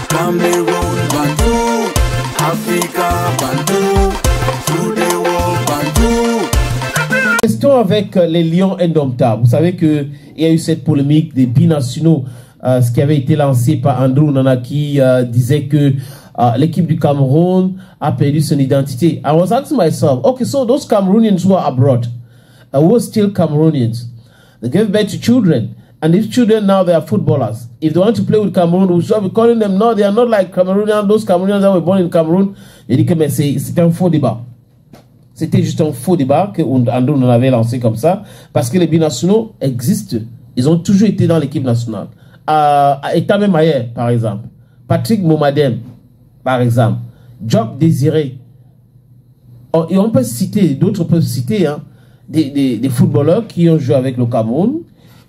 Cameroon, Bandou, Africa, Bandou, through the world, Bandou. Restons avec les Lions indomptables. Vous savez qu'il y a eu cette polémique des binationaux, ce qui avait été lancé par Andrew Nana qui disait que l'équipe du Cameroun a perdu son identité. I was asking myself, okay, so those Cameroonians who are abroad, were still Cameroonians. They gave birth to children. And these children now, they are footballers. If they want to play with Cameroon, we should be calling them, no, they are not like Cameroonians, those Cameroonians that were born in Cameroon. Je dis que c'est un faux débat. C'était juste un faux débat que Andrew nous avait lancé comme ça. Parce que les binationaux existent. Ils ont toujours été dans l'équipe nationale. Etame Mayer, par exemple. Patrick Momadem, par exemple. Job Désiré. Et on peut citer, d'autres peuvent citer, hein, des footballeurs qui ont joué avec le Cameroun,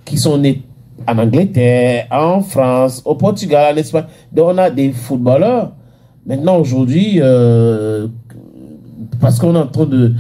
qui sont nés en Angleterre, en France, au Portugal, en Espagne. Donc on a des footballeurs. Maintenant, aujourd'hui, parce qu'on est en train de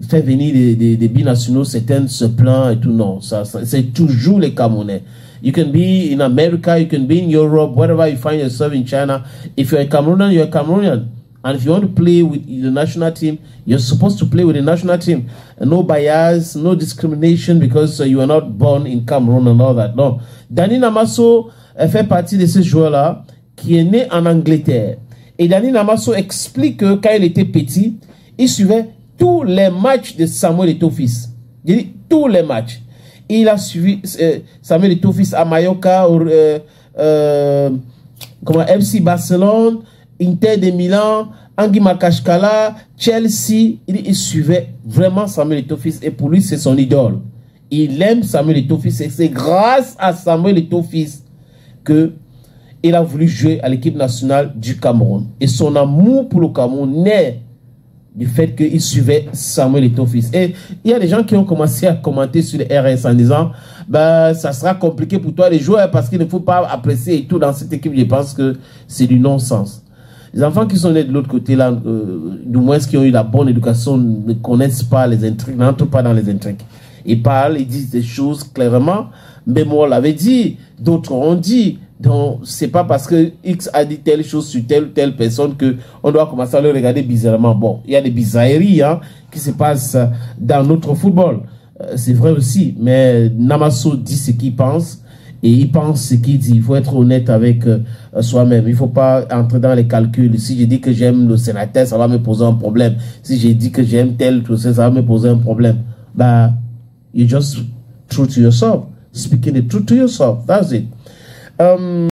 faire venir des binationaux, certains se plaignent et tout. Non, c'est toujours les Camerounais. You can be in America, you can be in Europe, wherever you find yourself in China. If you're a Cameroonian, you're a Cameroonian. And if you want to play with the national team, you're supposed to play with the national team. And no bias, no discrimination because you are not born in Cameroon and all that. Non. Dani Namasso fait partie de ces joueurs-là qui est né en Angleterre. Et Dani Namasso explique que quand il était petit, il suivait tous les matchs de Samuel Eto'o-Fils. Il dit tous les matchs. Il a suivi Samuel Eto'o-Fils à Mallorca, FC Barcelone, Inter de Milan, Angui Makashkala, Chelsea. Il suivait vraiment Samuel Eto'o-Fils et pour lui c'est son idole. Il aime Samuel Eto'o-Fils et c'est grâce à Samuel Eto'o-Fils que il a voulu jouer à l'équipe nationale du Cameroun. Et son amour pour le Cameroun naît du fait qu'il suivait Samuel Eto'o-Fils. Et il y a des gens qui ont commencé à commenter sur les RS en disant bah, ça sera compliqué pour toi de jouer parce qu'il ne faut pas apprécier et tout dans cette équipe. Je pense que c'est du non-sens. Les enfants qui sont nés de l'autre côté, là, du moins qui ont eu la bonne éducation, ne connaissent pas les intrigues, n'entrent pas dans les intrigues. Ils parlent, ils disent des choses clairement. Mais moi, on l'avait dit, d'autres ont dit. Donc, c'est pas parce que X a dit telle chose sur telle ou telle personne que on doit commencer à le regarder bizarrement. Bon, il y a des bizarreries hein, qui se passent dans notre football. C'est vrai aussi, mais Namasso dit ce qu'il pense. Et il pense ce qu'il dit. Il faut être honnête avec soi-même. Il ne faut pas entrer dans les calculs. Si je dis que j'aime le sénateur, ça va me poser un problème. Si je dis que j'aime tel truc, ça va me poser un problème. Bah, you just true to yourself. Speaking the truth to yourself. That's it.